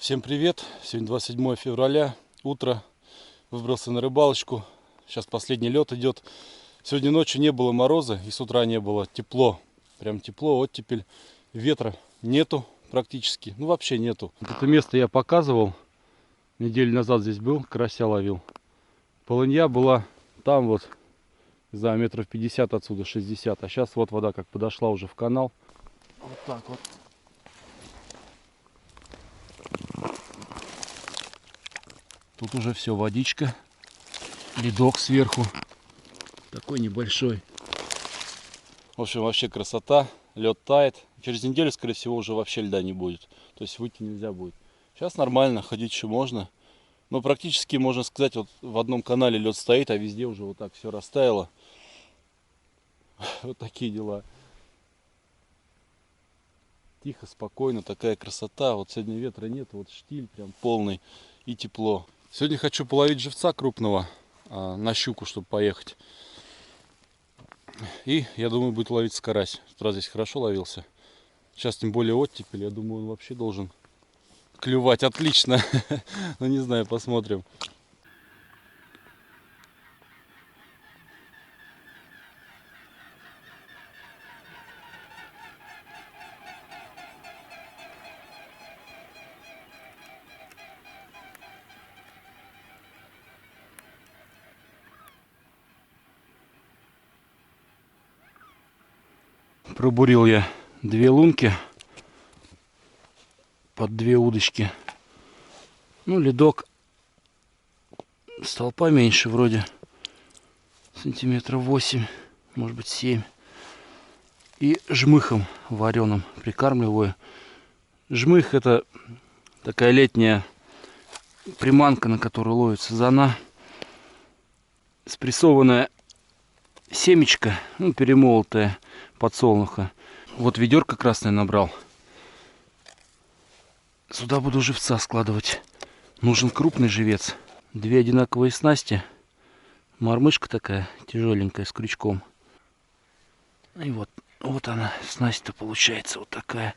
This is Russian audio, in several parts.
Всем привет! Сегодня 27 февраля, утро. Выбрался на рыбалочку. Сейчас последний лед идет. Сегодня ночью не было мороза и с утра не было. Тепло. Прям тепло, оттепель. Ветра нету практически. Ну вообще нету. Вот это место я показывал. Неделю назад здесь был, карася ловил. Полынья была там вот, за метров 50 отсюда, 60. А сейчас вот вода как подошла уже в канал. Вот так вот. Тут уже все, водичка, ледок сверху, такой небольшой. В общем, вообще красота, лед тает. Через неделю, скорее всего, уже вообще льда не будет. То есть выйти нельзя будет. Сейчас нормально, ходить еще можно. Но практически, можно сказать, вот в одном канале лед стоит, а везде уже вот так все растаяло. Вот такие дела. Тихо, спокойно, такая красота. Вот сегодня ветра нет, вот штиль прям полный и тепло. Сегодня хочу половить живца крупного на щуку, чтобы поехать. И я думаю, будет ловиться карась. В утра здесь хорошо ловился. Сейчас тем более оттепель, я думаю, он вообще должен клювать отлично. Ну не знаю, посмотрим. Пробурил я две лунки под две удочки. Ну, ледок стал поменьше вроде. Сантиметров 8, может быть 7. И жмыхом вареным прикармливаю. Жмых — это такая летняя приманка, на которую ловится зона. Спрессованная семечко, ну, перемолотая подсолнуха. Вот ведерко красное набрал. Сюда буду живца складывать. Нужен крупный живец. Две одинаковые снасти. Мормышка такая тяжеленькая с крючком. И вот она, снасть-то получается вот такая.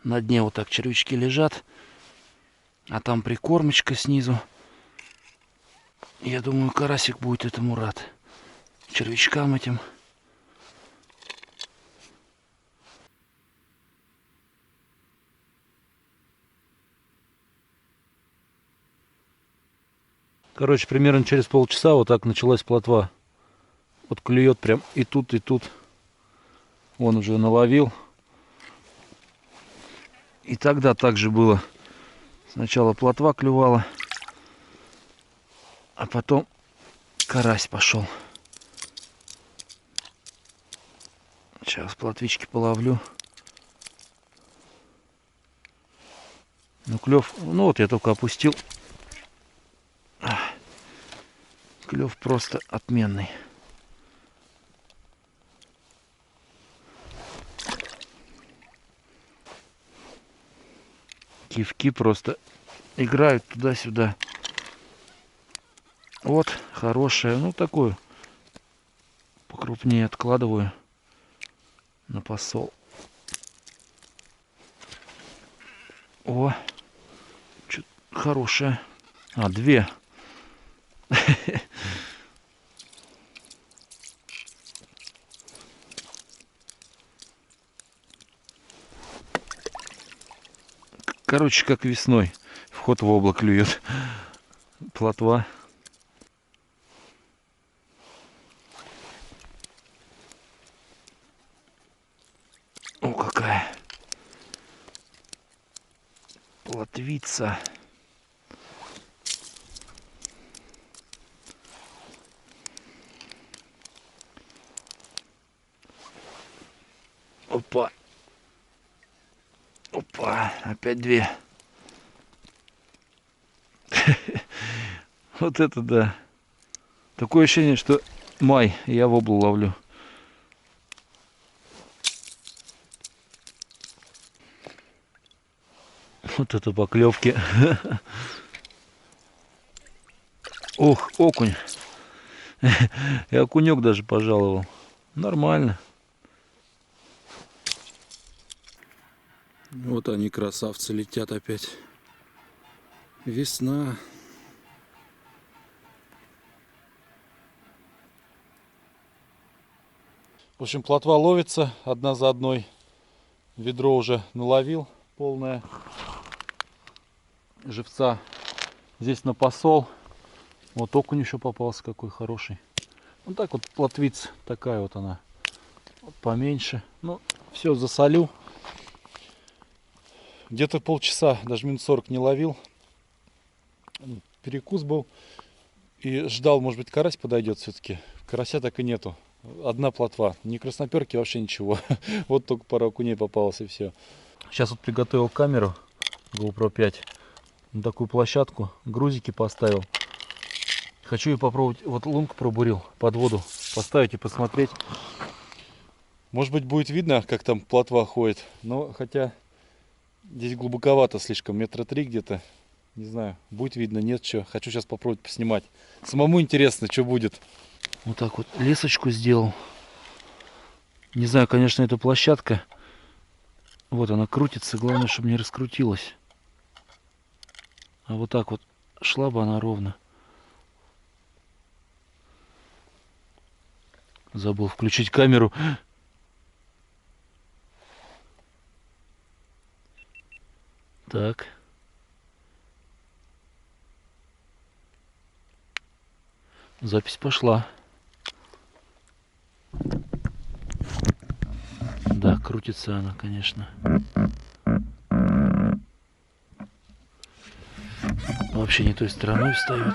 На дне вот так червячки лежат. А там прикормочка снизу. Я думаю, карасик будет этому рад. Червячкам этим. Короче, примерно через полчаса вот так началась плотва. Вот клюет прям и тут, и тут. Он уже наловил. И тогда также было. Сначала плотва клювала, а потом карась пошел. Сейчас плотвички половлю. Ну, клев, ну вот я только опустил. Клев просто отменный. Кивки просто играют туда-сюда. Вот, хорошая. Ну, такую покрупнее откладываю на посол. О, хорошая. А, две. Короче, как весной. Вход в облако клюет. Плотва. О, какая плотвица. Опа. Опа, опять две. Вот это да. Такое ощущение, что май, и я воблу ловлю. Вот это поклевки. Ох, окунь. И окунек даже пожаловал. Нормально. Вот они, красавцы, летят опять. Весна. В общем, плотва ловится одна за одной. Ведро уже наловил полное. Живца здесь на посол. Вот окунь еще попался какой хороший. Вот так вот плотвица такая вот она. Вот поменьше. Ну, все, засолю. Где-то полчаса, даже минут 40 не ловил. Перекус был. И ждал, может быть, карась подойдет все-таки. Карася так и нету. Одна плотва. Ни красноперки, вообще ничего. Вот только пара окуней попалась и все. Сейчас вот приготовил камеру GoPro 5. На такую площадку. Грузики поставил. Хочу ее попробовать. Вот лунку пробурил под воду. Поставить и посмотреть. Может быть, будет видно, как там плотва ходит. Но хотя здесь глубоковато слишком. 3 метра где-то. Не знаю, будет видно, нет, что. Хочу сейчас попробовать поснимать. Самому интересно, что будет. Вот так вот лесочку сделал. Не знаю, конечно, эта площадка. Вот она крутится. Главное, чтобы не раскрутилась. А вот так вот шла бы она ровно. Забыл включить камеру. Так. Запись пошла. Да, крутится она, конечно. Вообще не той стороной встает.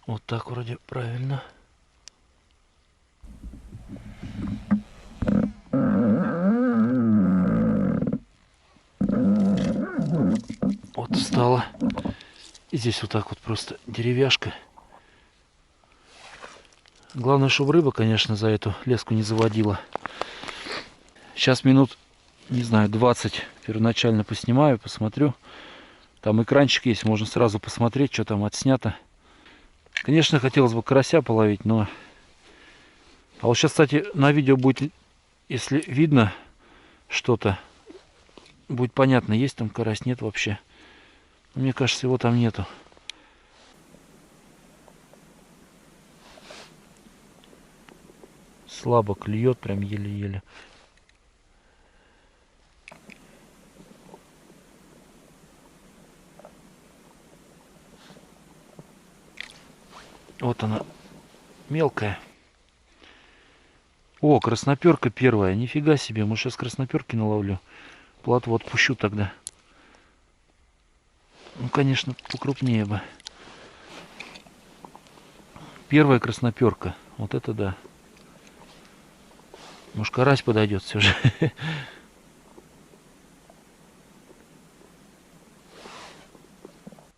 Вот так вроде правильно. Вот встала. И здесь вот так вот просто деревяшка. Главное, чтобы рыба, конечно, за эту леску не заводила. Сейчас минут, не знаю, 20 первоначально поснимаю, посмотрю. Там экранчик есть, можно сразу посмотреть, что там отснято. Конечно, хотелось бы карася половить, но... А вот сейчас, кстати, на видео будет, если видно что-то, будет понятно, есть там карась, нет вообще. Мне кажется, его там нету. Слабо клюет, прям еле-еле. Вот она, мелкая. О, красноперка первая. Нифига себе, может сейчас красноперки наловлю. Плотву отпущу тогда. Ну, конечно, покрупнее бы. Первая красноперка. Вот это да. Может, карась подойдет все же.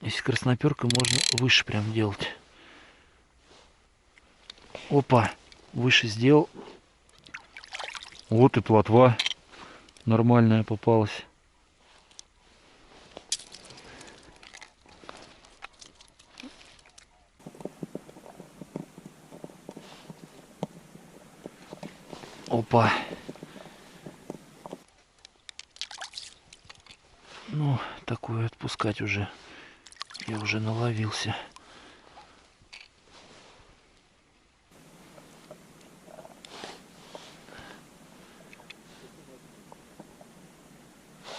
Если красноперка, можно выше прям делать. Опа, выше сделал. Вот и плотва нормальная попалась. Опа. Ну, такую отпускать уже. Я уже наловился.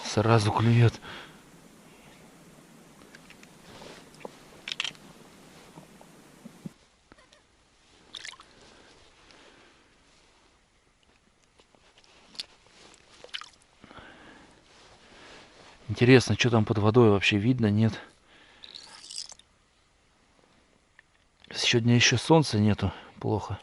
Сразу клюет. Интересно, что там под водой вообще видно, нет? Сегодня еще солнца нету, плохо.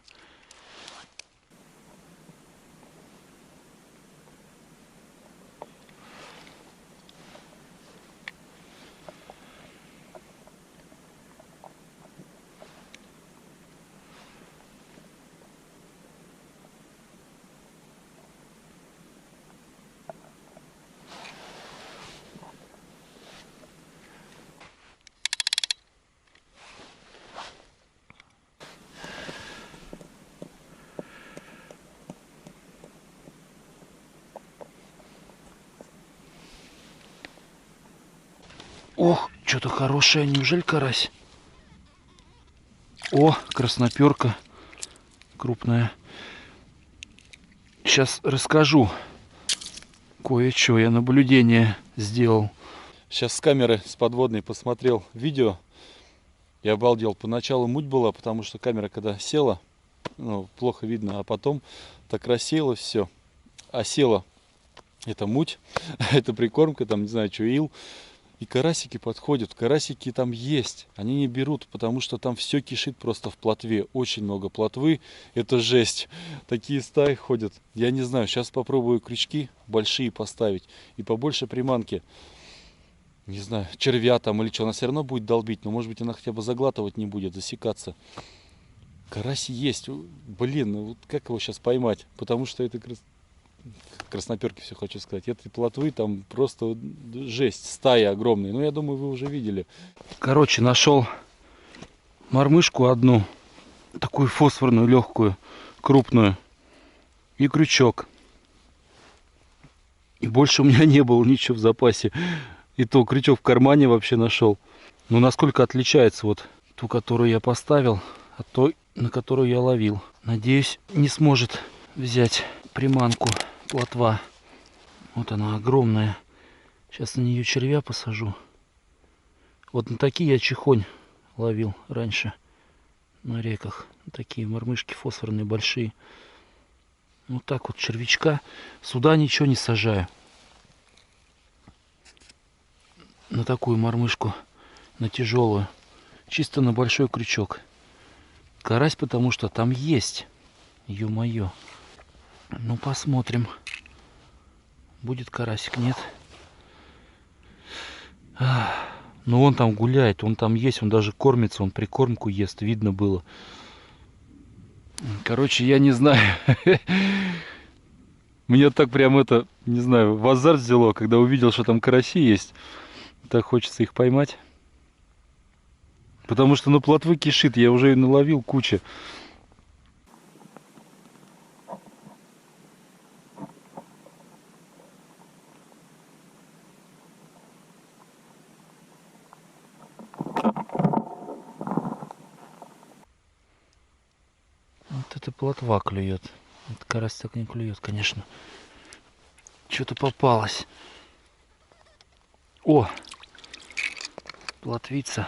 Ох, что-то хорошее, неужели карась? О, красноперка крупная. Сейчас расскажу кое-что, я наблюдение сделал. Сейчас с камеры, с подводной посмотрел видео. Я обалдел. Поначалу муть была, потому что камера когда села, ну, плохо видно, а потом так рассеялось все. А села это муть, это прикормка, там, не знаю, что, ил. И карасики подходят. Карасики там есть. Они не берут, потому что там все кишит просто в плотве. Очень много плотвы. Это жесть. Такие стаи ходят. Я не знаю. Сейчас попробую крючки большие поставить. И побольше приманки. Не знаю, червя там или что. Она все равно будет долбить. Но может быть она хотя бы заглатывать не будет, засекаться. Карась есть. Блин, ну вот как его сейчас поймать? Потому что это красноперки, все хочу сказать. Этой плотвы там просто жесть, стая огромная. Ну, я думаю, вы уже видели. Короче, нашел мормышку одну, такую фосфорную, легкую, крупную, и крючок. И больше у меня не было ничего в запасе. И то крючок в кармане вообще нашел. Ну, насколько отличается вот ту, которую я поставил, от той, на которую я ловил. Надеюсь, не сможет взять приманку плотва. Вот она огромная. Сейчас на нее червя посажу. Вот на такие я чехонь ловил раньше на реках. Такие мормышки фосфорные большие. Вот так вот червячка. Сюда ничего не сажаю. На такую мормышку, на тяжелую. Чисто на большой крючок. Карась, потому что там есть. Ё-моё. Ну, посмотрим. Будет карасик, нет? Ну, он там гуляет, он там есть, он даже кормится, он прикормку ест, видно было. Короче, я не знаю. Мне так прям это, не знаю, в азарт взяло, когда увидел, что там караси есть. Так хочется их поймать. Потому что, ну, плотвы кишит, я уже и наловил кучу. Вот это плотва клюет. Это карась так не клюет, конечно. Что-то попалось. О! Плотвица.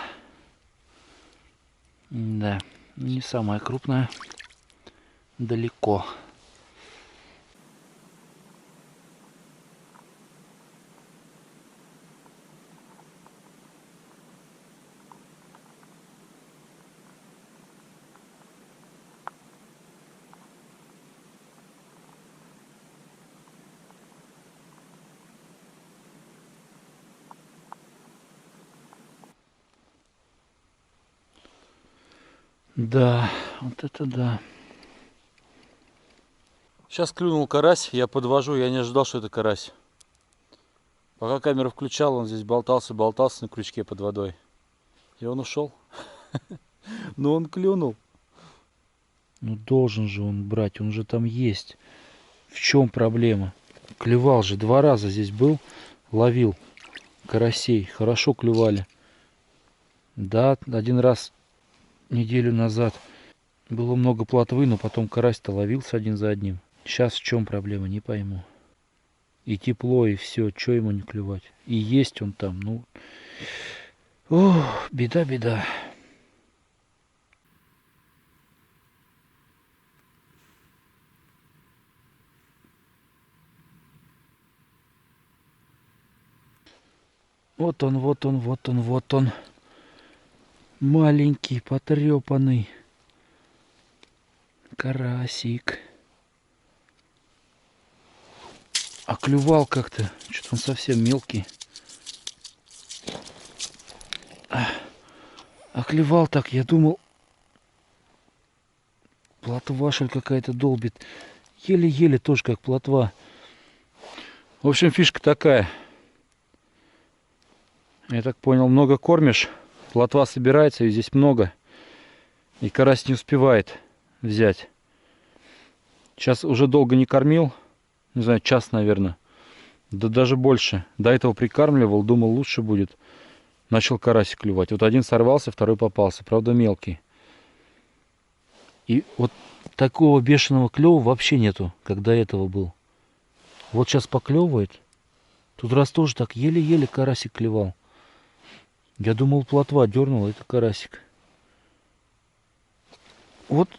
Да, не самая крупная. Далеко. Да, вот это да. Сейчас клюнул карась, я подвожу, я не ожидал, что это карась. Пока камеру включал, он здесь болтался на крючке под водой. И он ушел. Но он клюнул. Ну должен же он брать, он же там есть. В чем проблема? Клевал же, 2 раза здесь был, ловил карасей, хорошо клювали. Да, 1 раз неделю назад было много плотвы, но потом карась-то ловился один за одним. Сейчас в чем проблема, не пойму. И тепло, и все, что ему не клевать. И есть он там, ну... Ох, беда, беда. Вот он, вот он, вот он, вот он. Маленький, потрепанный карасик. А клювал как-то. Что-то он совсем мелкий. А клевал так, я думал, плотва, что ли, какая-то долбит. Еле-еле тоже как плотва. В общем, фишка такая. Я так понял, много кормишь, плотва собирается, и здесь много. И карась не успевает взять. Сейчас уже долго не кормил. Не знаю, час, наверное. Да даже больше. До этого прикармливал, думал, лучше будет. начал карасик клевать. Вот один сорвался, второй попался. Правда, мелкий. И вот такого бешеного клёва вообще нету, как до этого был. Вот сейчас поклевывает. Тут раз тоже так еле-еле карасик клевал. Я думал, плотва дернула, это карасик. Вот.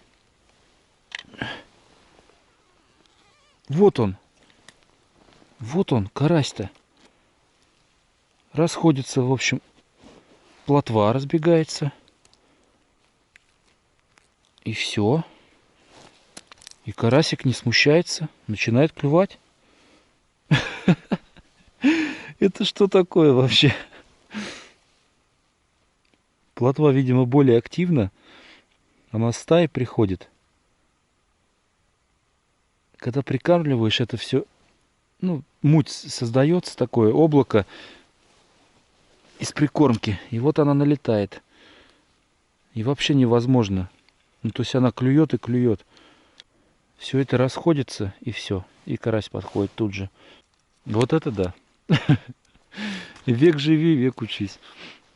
Вот он. Вот он, карась-то. Расходится, в общем, плотва разбегается. И все. И карасик не смущается, начинает клевать. Это что такое вообще? Плотва, видимо, более активна. Она с стаи приходит. Когда прикармливаешь, это все, ну, муть создается, такое облако из прикормки. И вот она налетает. И вообще невозможно. Ну, то есть она клюет и клюет. Все это расходится, и все. И карась подходит тут же. Вот это да. Век живи, век учись.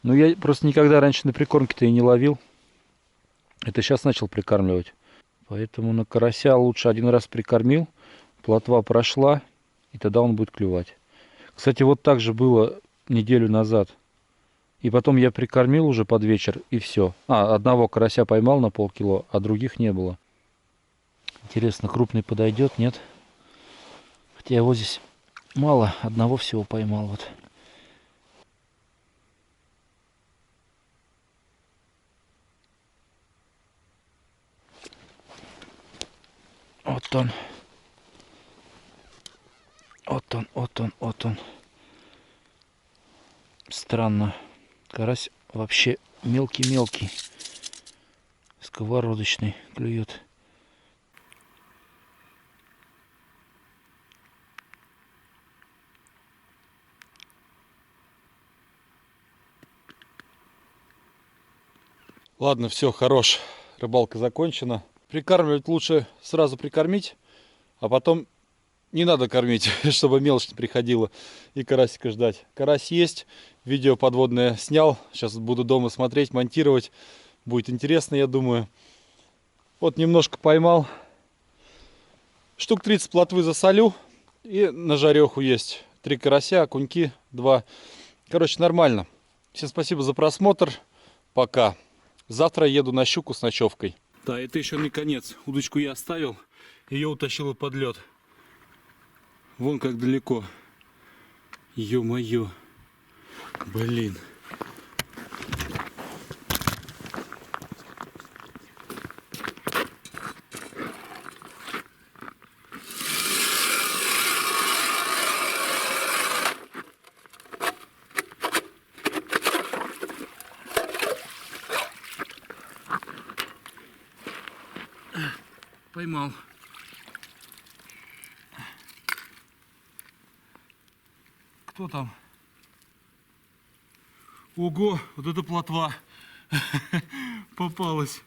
Но я просто никогда раньше на прикормке-то и не ловил. Это сейчас начал прикармливать. Поэтому на карася лучше один раз прикормил. Плотва прошла, и тогда он будет клювать. Кстати, вот так же было неделю назад. И потом я прикормил уже под вечер, и все. Одного карася поймал на полкило, а других не было. Интересно, крупный подойдет, нет? Хотя его здесь мало, одного всего поймал. Вот. Вот он. Вот он, вот он, вот он. Странно. Карась вообще мелкий-мелкий. Сковородочный клюет. Ладно, все, хорош. Рыбалка закончена. Прикармливать лучше сразу прикормить, а потом не надо кормить, чтобы мелочь не приходила, и карасика ждать. Карась есть, видео подводное снял. Сейчас буду дома смотреть, монтировать. Будет интересно, я думаю. Вот немножко поймал. Штук 30 плотвы засолю. И на жареху есть 3 карася, окуньки 2. Короче, нормально. Всем спасибо за просмотр. Пока. Завтра еду на щуку с ночевкой. Да, это еще не конец. Удочку я оставил. Ее утащила под лед. Вон как далеко. Ё-моё. Блин. Поймал. Кто там? Ого, вот это плотва попалась.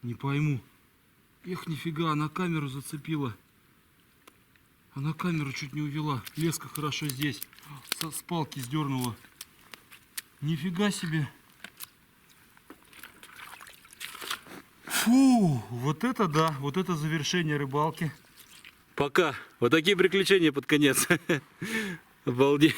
Не пойму. Эх, нифига, она камеру зацепила. Она камеру чуть не увела. Леска хорошо здесь. С палки сдернула. Нифига себе. Фу, вот это да, вот это завершение рыбалки. Пока. Вот такие приключения под конец. Обалдеть.